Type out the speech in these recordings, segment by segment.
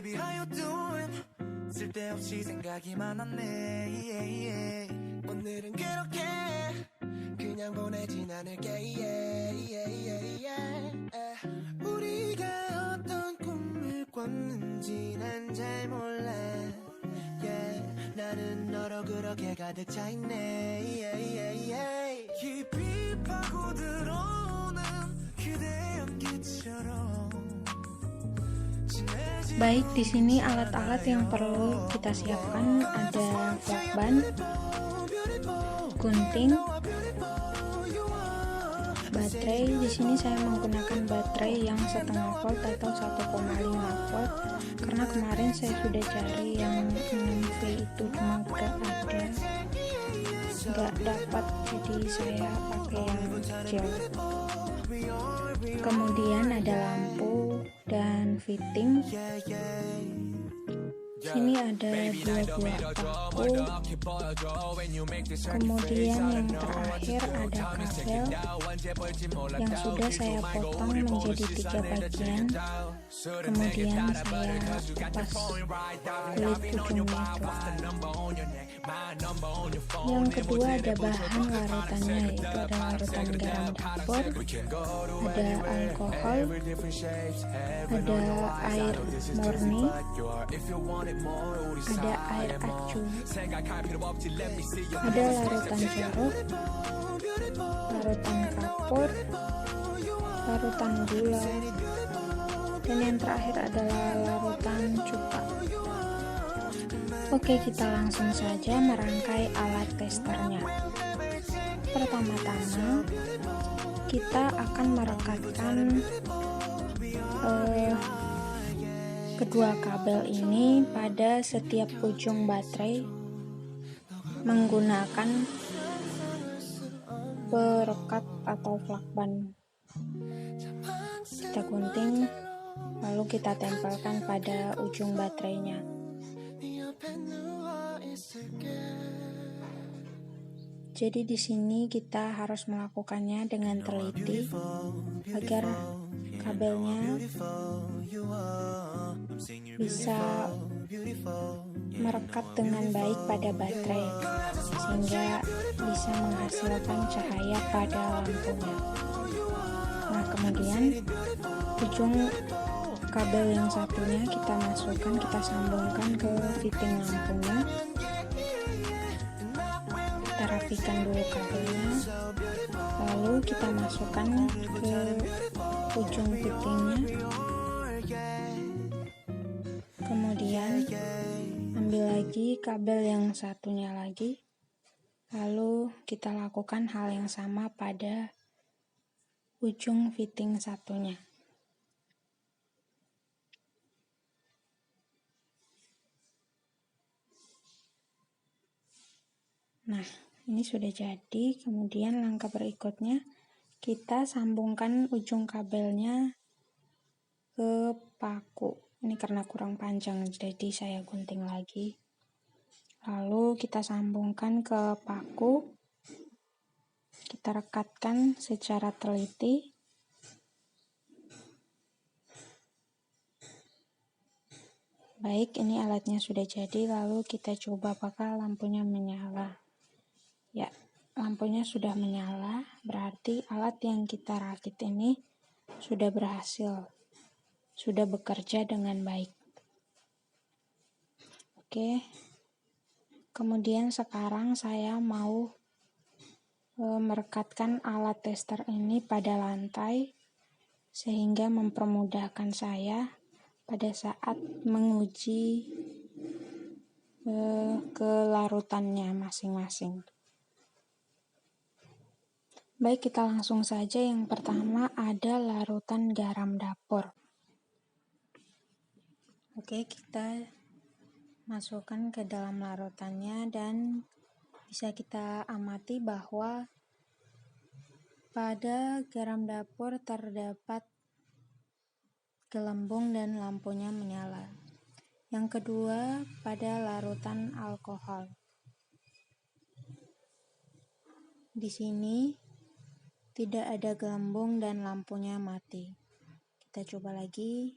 baby how you doing 쓸데없이 생각이 많았네 오늘은 그렇게 그냥 보내진 않을게 우리가 어떤 꿈을 꿨는지 난 잘 몰라 나는 너로 그렇게 가득 차있네 깊이 파고들어오는 그대 연기처럼 Baik, di sini alat-alat yang perlu kita siapkan ada lakban, gunting, baterai. Di sini saya menggunakan baterai yang setengah volt atau 1,5 volt karena kemarin saya sudah cari yang 6V itu cuma gak dapat, jadi saya pakai yang gel. Kemudian ada lampu dan fitting. Sini ada 2 buah paku. Kemudian yang terakhir ada kabel yang sudah saya potong menjadi 3 bagian. Kemudian saya lepas kulit ujungnya itu. Yang kedua ada bahan larutannya, yaitu ada larutan garam dapur, ada alkohol, ada air murni, ada air acu, ada larutan jeruk, larutan kapur, larutan gula, dan yang terakhir adalah larutan cuka. Oke, kita langsung saja merangkai alat testernya. Pertama-tama kita akan merekatkan kedua kabel ini pada setiap ujung baterai menggunakan perekat atau lakban. Kita gunting lalu kita tempelkan pada ujung baterainya. Jadi di sini kita harus melakukannya dengan teliti agar kabelnya bisa merekat dengan baik pada baterai sehingga bisa menghasilkan cahaya pada lampunya. Nah, kemudian ujung kabel yang satunya kita masukkan, kita sambungkan ke fitting lampunya. Kita rapikan dulu kabelnya, lalu kita masukkan ke ujung fittingnya. Kemudian ambil lagi kabel yang satunya lagi, lalu kita lakukan hal yang sama pada ujung fitting satunya. Nah, ini sudah jadi. Kemudian langkah berikutnya kita sambungkan ujung kabelnya ke paku. Ini karena kurang panjang jadi saya gunting lagi. Lalu kita sambungkan ke paku. Kita rekatkan secara teliti. Baik, ini alatnya sudah jadi. Lalu kita coba apakah lampunya menyala. Ya, lampunya sudah menyala, berarti alat yang kita rakit ini sudah berhasil, sudah bekerja dengan baik. Oke, kemudian sekarang saya mau merekatkan alat tester ini pada lantai sehingga mempermudahkan saya pada saat menguji kelarutannya masing-masing. Baik, kita langsung saja. Yang pertama ada larutan garam dapur. Oke, kita masukkan ke dalam larutannya dan bisa kita amati bahwa pada garam dapur terdapat gelembung dan lampunya menyala. Yang kedua pada larutan alkohol. Di sini tidak ada gelembung dan lampunya mati. Kita coba lagi.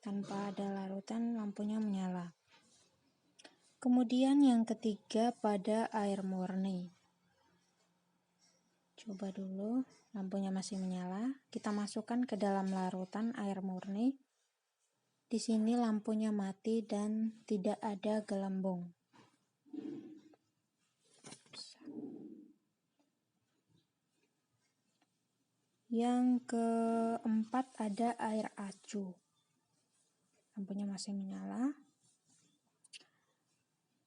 tanpa ada larutan, lampunya menyala. Kemudian yang ketiga pada air murni. Coba dulu, lampunya masih menyala. Kita masukkan ke dalam larutan air murni. Di sini lampunya mati dan tidak ada gelembung. Yang keempat ada air acu. Lampunya masih menyala.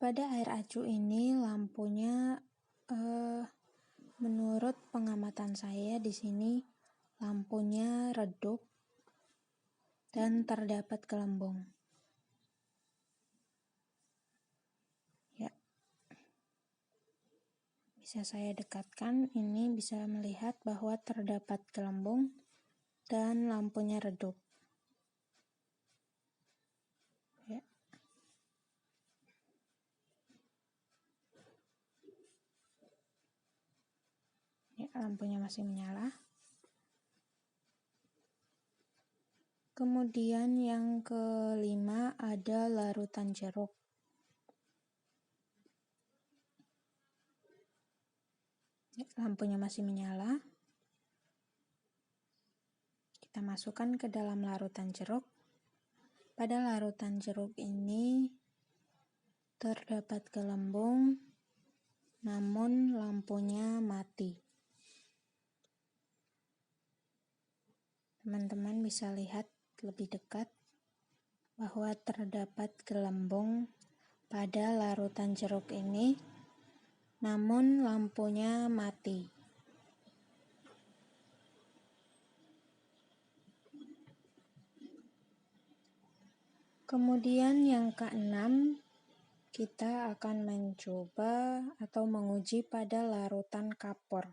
Pada air acu ini lampunya menurut pengamatan saya di sini lampunya redup dan terdapat gelembung. Ya. Bisa saya dekatkan, ini bisa melihat bahwa terdapat gelembung dan lampunya redup. Ya. Ya, lampunya masih menyala. Kemudian yang kelima ada larutan jeruk. Ya, lampunya masih menyala. Kita masukkan ke dalam larutan jeruk. Pada larutan jeruk ini terdapat gelembung, namun lampunya mati. Teman-teman bisa lihat lebih dekat bahwa terdapat gelembung pada larutan jeruk ini, namun lampunya mati. Kemudian yang keenam, kita akan mencoba atau menguji pada larutan kapur.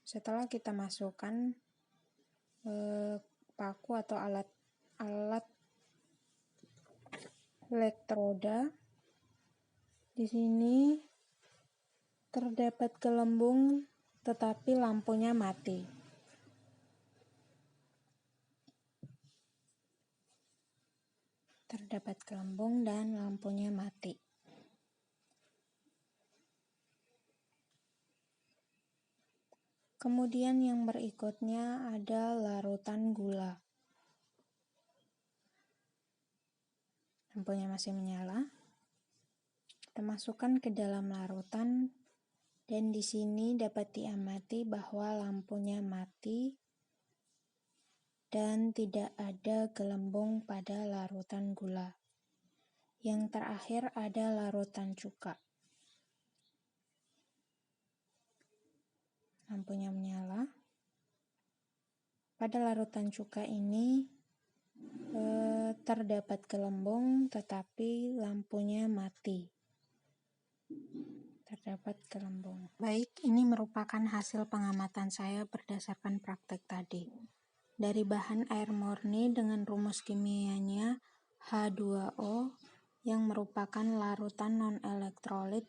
Setelah kita masukkan paku atau alat elektroda, di sini terdapat gelembung tetapi lampunya mati. Terdapat gelembung dan lampunya mati. Kemudian yang berikutnya ada larutan gula. Lampunya masih menyala. Kita masukkan ke dalam larutan dan di sini dapat diamati bahwa lampunya mati dan tidak ada gelembung pada larutan gula. Yang terakhir ada larutan cuka. Lampunya menyala. Pada larutan cuka ini terdapat gelembung tetapi lampunya mati. Terdapat gelembung. Baik, ini merupakan hasil pengamatan saya berdasarkan praktek tadi. Dari bahan air murni dengan rumus kimianya H2O yang merupakan larutan non-elektrolit,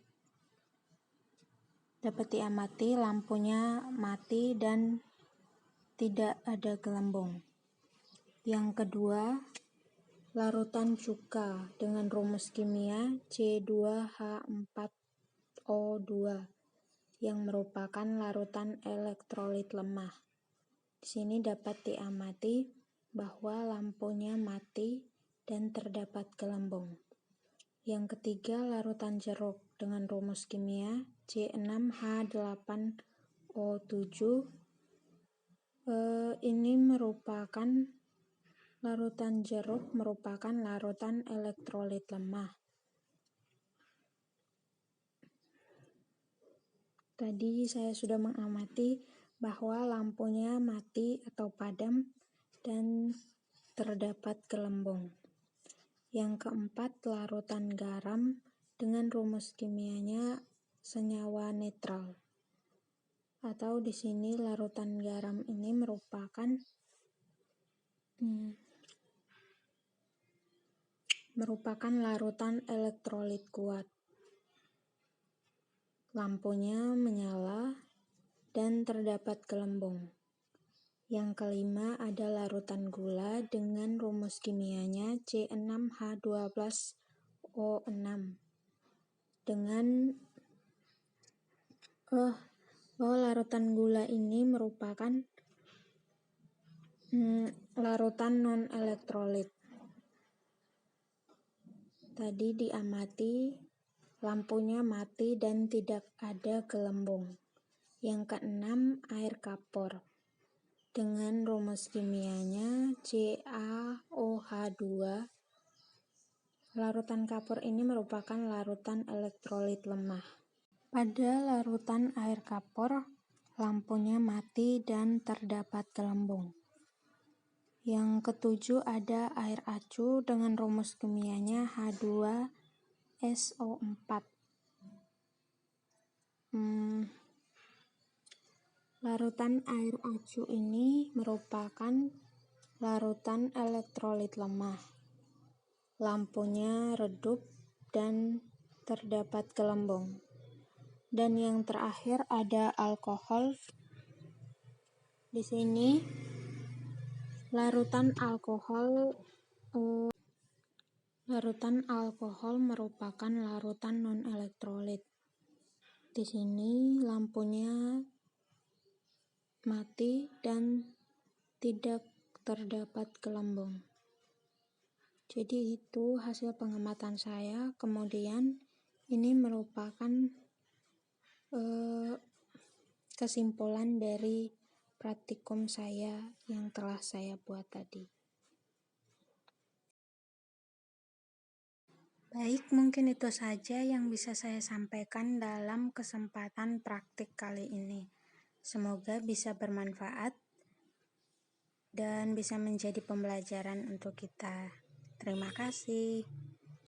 dapat diamati lampunya mati dan tidak ada gelembung. Yang kedua, larutan cuka dengan rumus kimia C2H4O2 yang merupakan larutan elektrolit lemah. Di sini dapat diamati bahwa lampunya mati dan terdapat gelembung. Yang ketiga, larutan jeruk dengan rumus kimia C6H8O7. Ini merupakan larutan jeruk merupakan larutan elektrolit lemah. Tadi saya sudah mengamati bahwa lampunya mati atau padam dan terdapat gelembung. Yang keempat, larutan garam dengan rumus kimianya senyawa netral. Atau di sini larutan garam ini merupakan larutan elektrolit kuat. Lampunya menyala dan terdapat gelembung. Yang kelima ada larutan gula dengan rumus kimianya C6H12O6 dengan larutan gula ini merupakan larutan non-elektrolit. Tadi diamati lampunya mati dan tidak ada gelembung. Yang keenam, air kapur dengan rumus kimianya CaOH2. Larutan kapur ini merupakan larutan elektrolit lemah. Pada larutan air kapur, lampunya mati dan terdapat gelembung. Yang ketujuh ada air acu dengan rumus kimianya H2SO4. Larutan air acu ini merupakan larutan elektrolit lemah. Lampunya redup dan terdapat gelembung. Dan yang terakhir ada alkohol. Di sini larutan alkohol merupakan larutan non-elektrolit. Di sini lampunya mati dan tidak terdapat gelembung. Jadi itu hasil pengamatan saya. Kemudian ini merupakan kesimpulan dari praktikum saya yang telah saya buat tadi. Baik, mungkin itu saja yang bisa saya sampaikan dalam kesempatan praktik kali ini. Semoga bisa bermanfaat dan bisa menjadi pembelajaran untuk kita. Terima kasih.